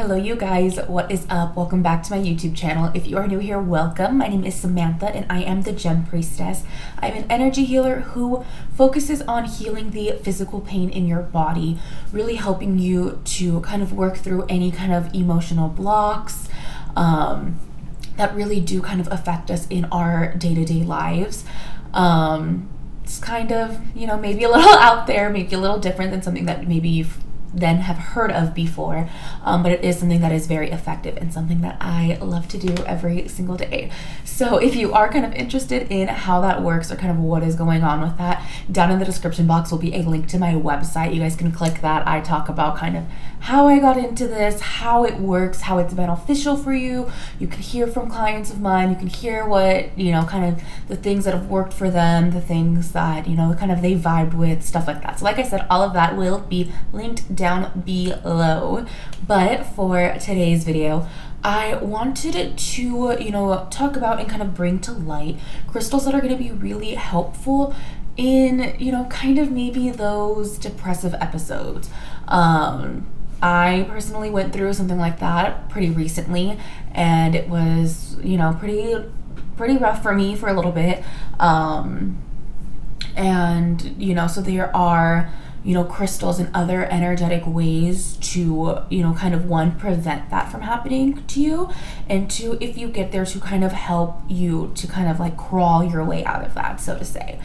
Hello you guys, what is up? Welcome back to my YouTube channel. If you are new here, welcome. My name is Samantha and I am the Gem Priestess. I'm an energy healer who focuses on healing the physical pain in your body, really helping you to kind of work through any kind of emotional blocks that really do kind of affect us in our day-to-day lives. It's kind of, maybe a little out there, maybe a little different than something that maybe you've then have heard of before, but it is something that is very effective and something that I love to do every single day. So if you are kind of interested in how that works or kind of what is going on with that, down in the description box will be a link to my website. You guys can click that. I talk about kind of how I got into this, how it works, how it's beneficial for you. You can hear from clients of mine. You can hear what, kind of the things that have worked for them, the things that, kind of they vibed with, stuff like that. So like I said, all of that will be linked down below. But for today's video, I wanted to, talk about and kind of bring to light crystals that are going to be really helpful in, kind of maybe those depressive episodes. I personally went through something like that pretty recently, and it was, pretty rough for me for a little bit. So there are, crystals and other energetic ways to, kind of one, prevent that from happening to you, and two, if you get there, to kind of help you to kind of like crawl your way out of that, so to say.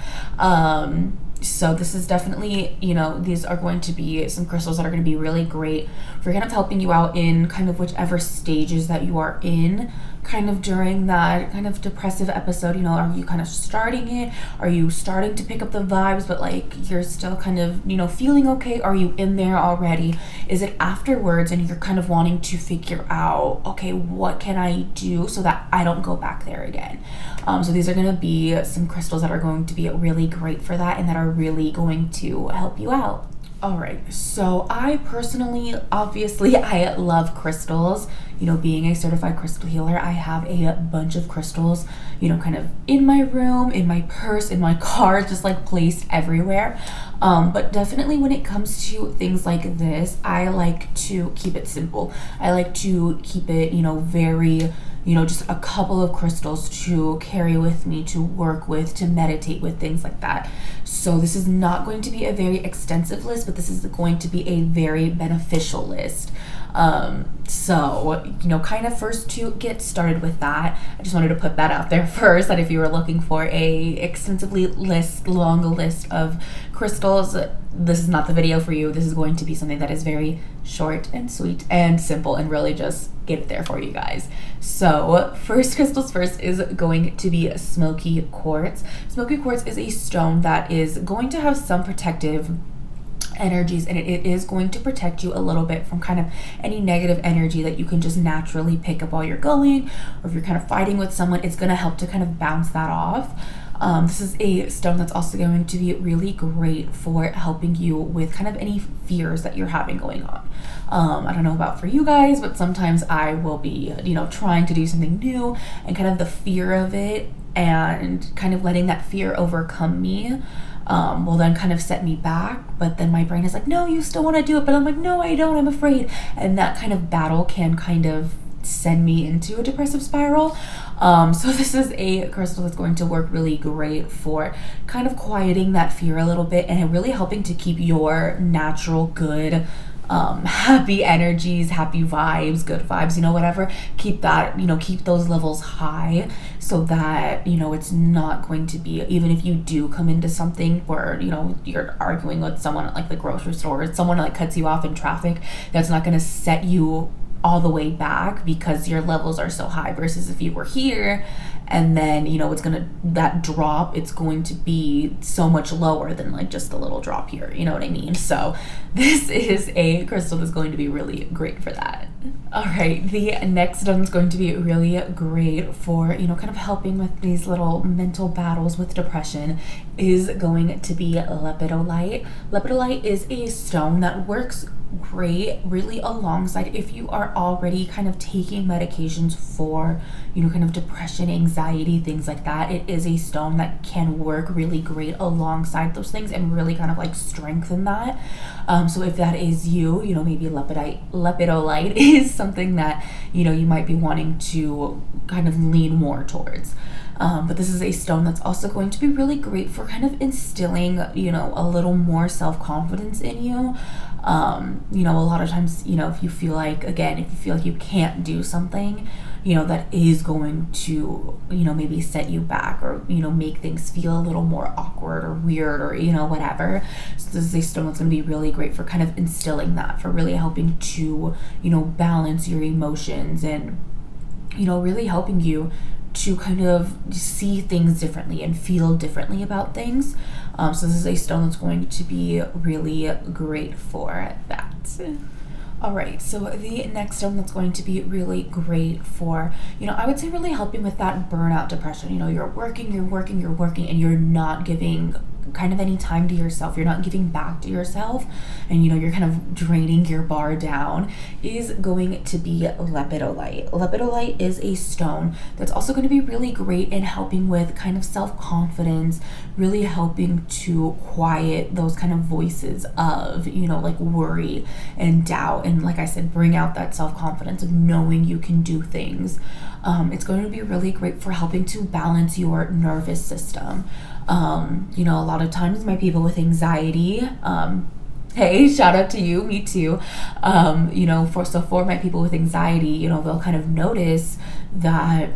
So this is definitely, these are going to be some crystals that are going to be really great for kind of helping you out in kind of whichever stages that you are in, kind of during that kind of depressive episode. Are you kind of starting it? Are you starting to pick up the vibes, but like you're still kind of, feeling okay? Are you in there already? Is it afterwards and you're kind of wanting to figure out, okay, what can I do so that I don't go back there again? So these are going to be some crystals that are going to be really great for that and that are really going to help you out. All right, so I personally, obviously, I love crystals. Being a certified crystal healer, I have a bunch of crystals, kind of in my room, in my purse, in my car, just like placed everywhere. But definitely when it comes to things like this, I like to keep it simple. I like to keep it, very, just a couple of crystals to carry with me, to work with, to meditate with, things like that. So this is not going to be a very extensive list, but this is going to be a very beneficial list. Kind of first to get started with that, I just wanted to put that out there first, that if you were looking for a extensively long list of crystals, this is not the video for you. This is going to be something that is very short and sweet and simple and really just get it there for you guys. So first crystals first is going to be Smoky Quartz. Smoky Quartz is a stone that is going to have some protective energies, and it is going to protect you a little bit from kind of any negative energy that you can just naturally pick up while you're going, or if you're kind of fighting with someone, it's going to help to kind of bounce that off. This is a stone that's also going to be really great for helping you with kind of any fears that you're having going on. I don't know about for you guys, but sometimes I will be, trying to do something new, and kind of the fear of it and kind of letting that fear overcome me will then kind of set me back. But then my brain is like, no, you still want to do it, but I'm like, no, I don't, I'm afraid. And that kind of battle can kind of send me into a depressive spiral. So this is a crystal that's going to work really great for kind of quieting that fear a little bit and really helping to keep your natural good happy energies, happy vibes, good vibes, whatever, keep that, keep those levels high, so that, it's not going to be, even if you do come into something where, you're arguing with someone at like the grocery store, or someone like cuts you off in traffic, that's not going to set you all the way back because your levels are so high, versus if you were here and then that drop, it's going to be so much lower than like just a little drop here, you know what I mean? So this is a crystal that's going to be really great for that. All right, the next one's going to be really great for kind of helping with these little mental battles with depression, is going to be Lepidolite. Lepidolite is a stone that works great really alongside if you are already kind of taking medications for, you know, kind of depression, anxiety, things like that. It is a stone that can work really great alongside those things and really kind of like strengthen that. So if that is you, you know, maybe lepidolite is something that, you know, you might be wanting to kind of lean more towards. But this is a stone that's also going to be really great for kind of instilling, you know, a little more self-confidence in you. You know, a lot of times, you know, if you feel like you can't do something, you know, that is going to, you know, maybe set you back or, you know, make things feel a little more awkward or weird or, you know, whatever. So this is a stone that's going to be really great for kind of instilling that, for really helping to, you know, balance your emotions and, you know, really helping you to kind of see things differently and feel differently about things. So this is a stone that's going to be really great for that. All right, so the next stone that's going to be really great for, you know, I would say really helping with that burnout depression. You know, you're working, and you're not giving kind of any time to yourself. You're not giving back to yourself, and, you know, you're kind of draining your bar down, is going to be lepidolite. Lepidolite is a stone that's also going to be really great in helping with kind of self-confidence, really helping to quiet those kind of voices of, you know, like worry and doubt, and like I said, bring out that self-confidence of knowing you can do things. It's going to be really great for helping to balance your nervous system. You know, a lot of times my people with anxiety, hey, shout out to you, me too. You know, for my people with anxiety, you know, they'll kind of notice that,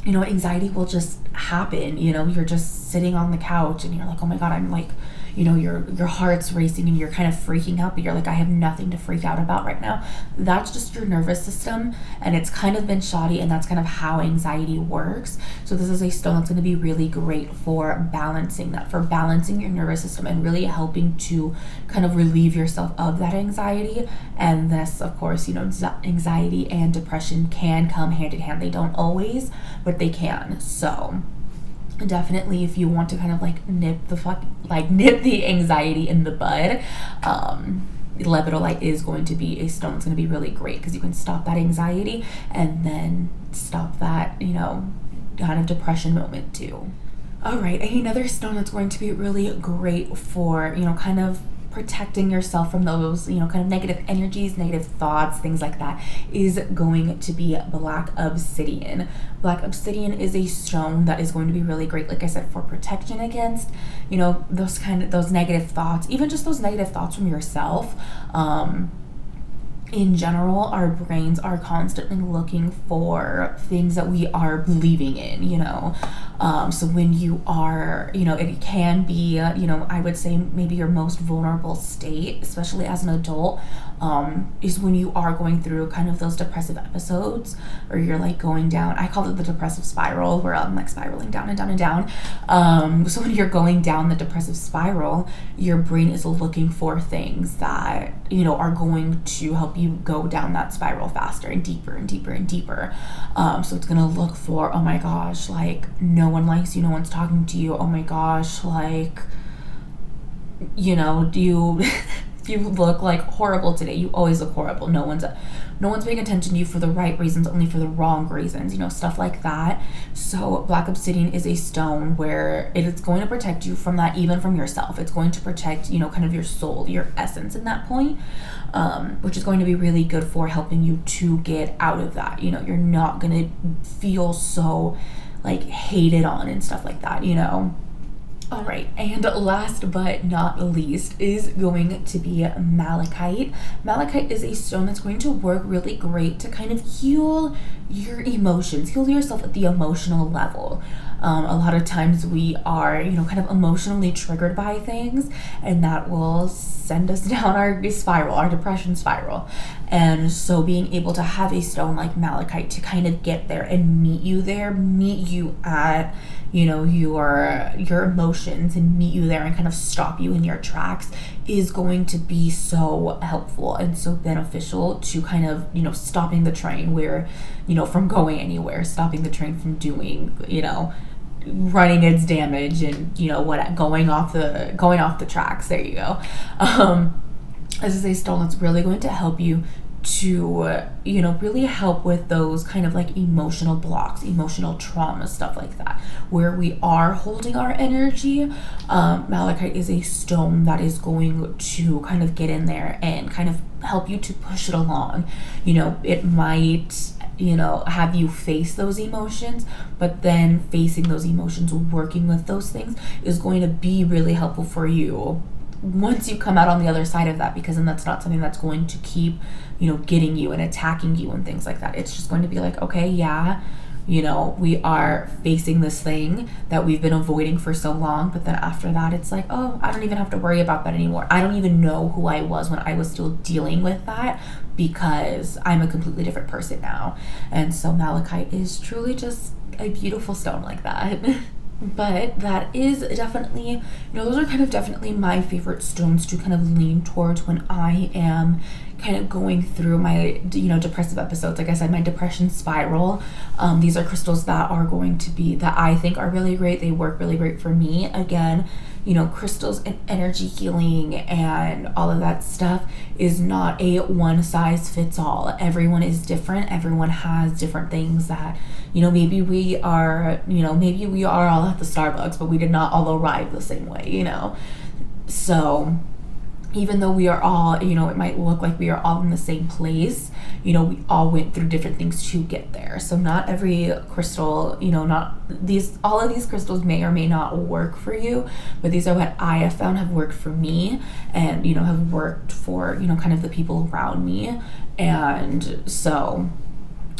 you know, anxiety will just happen. You know, you're just sitting on the couch and you're like, oh my God, I'm like, you know, your heart's racing and you're kind of freaking out, but you're like, I have nothing to freak out about right now. That's just your nervous system, and it's kind of been shoddy, and that's kind of how anxiety works. So this is a stone that's going to be really great for balancing that, for balancing your nervous system and really helping to kind of relieve yourself of that anxiety. And this, of course, you know, anxiety and depression can come hand in hand. They don't always, but they can. So definitely, if you want to kind of like nip the anxiety in the bud, lepidolite is going to be a stone that's going to be really great, because you can stop that anxiety and then stop that, you know, kind of depression moment too. All right, another stone that's going to be really great for, you know, kind of protecting yourself from those, you know, kind of negative energies, negative thoughts, things like that, is going to be black obsidian. Black obsidian is a stone that is going to be really great, like I said, for protection against, you know, those negative thoughts, even just those negative thoughts from yourself. In general, our brains are constantly looking for things that we are believing in, you know. So when you are, you know, it can be, you know, I would say maybe your most vulnerable state, especially as an adult, is when you are going through kind of those depressive episodes, or you're like going down, I call it the depressive spiral, where I'm like spiraling down and down and down. So when you're going down the depressive spiral, your brain is looking for things that, you know, are going to help you go down that spiral faster and deeper and deeper and deeper. So it's gonna look for, oh my gosh, like no one likes you, no one's talking to you, oh my gosh, like, you know, you look like horrible today, you always look horrible, no one's paying attention to you for the right reasons, only for the wrong reasons, you know, stuff like that. So black obsidian is a stone where it is going to protect you from that, even from yourself. It's going to protect, you know, kind of your soul, your essence in that point, which is going to be really good for helping you to get out of that. You know, you're not going to feel so like hated on and stuff like that, you know. All right, and last but not least is going to be malachite. Malachite is a stone that's going to work really great to kind of heal your emotions, heal yourself at the emotional level. A lot of times we are, you know, kind of emotionally triggered by things, and that will send us down our spiral, our depression spiral. And so being able to have a stone like malachite to kind of get there and meet you at, you know, your emotions, and meet you there and kind of stop you in your tracks, is going to be so helpful and so beneficial to kind of, you know, stopping the train where, you know, from going anywhere, stopping the train from doing, you know, running its damage and, you know, what, going off the tracks. There you go. this is a stone that's really going to help you to, you know, really help with those kind of like emotional blocks, emotional trauma, stuff like that, where we are holding our energy. Malachite is a stone that is going to kind of get in there and kind of help you to push it along. You know, it might, you know, have you face those emotions, but then facing those emotions, working with those things is going to be really helpful for you once you come out on the other side of that, because then that's not something that's going to keep, you know, getting you and attacking you and things like that. It's just going to be like, okay, yeah, you know, we are facing this thing that we've been avoiding for so long, but then after that it's like, oh, I don't even have to worry about that anymore. I don't even know who I was when I was still dealing with that, because I'm a completely different person now. And so malachite is truly just a beautiful stone like that. But that is definitely, you know, those are kind of definitely my favorite stones to kind of lean towards when I am kind of going through my, you know, depressive episodes. Like I said, my depression spiral. These are crystals that are going to be, that I think are really great. They work really great for me. Again, you know, crystals and energy healing and all of that stuff is not a one size fits all. Everyone is different. Everyone has different things that, you know, maybe we are, you know, maybe we are all at the Starbucks, but we did not all arrive the same way, you know. So even though we are all, you know, it might look like we are all in the same place, you know, we all went through different things to get there. So not every crystal, you know, not these, all of these crystals may or may not work for you, but these are what I have found have worked for me and, you know, have worked for, you know, kind of the people around me. And so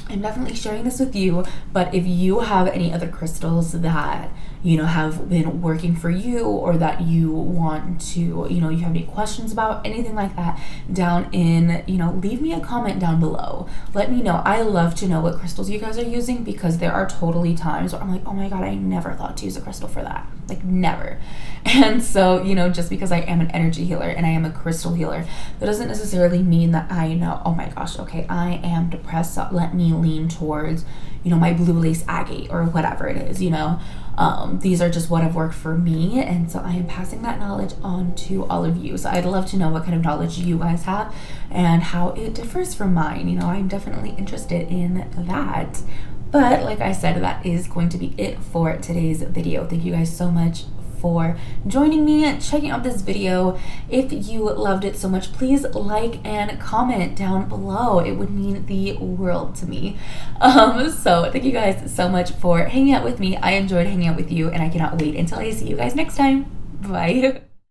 I'm definitely sharing this with you, but if you have any other crystals that, you know, have been working for you, or that you want to, you know, you have any questions about, anything like that, down in, you know, leave me a comment down below. Let me know. I love to know what crystals you guys are using, because there are totally times where I'm like, oh my God, I never thought to use a crystal for that. Like, never. And so, you know, just because I am an energy healer and I am a crystal healer, that doesn't necessarily mean that I know, oh my gosh, okay, I am depressed, so let me lean towards, you know, my blue lace agate or whatever it is, you know. These are just what have worked for me, and so I am passing that knowledge on to all of you. So I'd love to know what kind of knowledge you guys have and how it differs from mine. You know, I'm definitely interested in that. But like I said, that is going to be it for today's video. Thank you guys so much for joining me and checking out this video. If you loved it so much, please like and comment down below. It would mean the world to me. So thank you guys so much for hanging out with me. I enjoyed hanging out with you, and I cannot wait until I see you guys next time. Bye.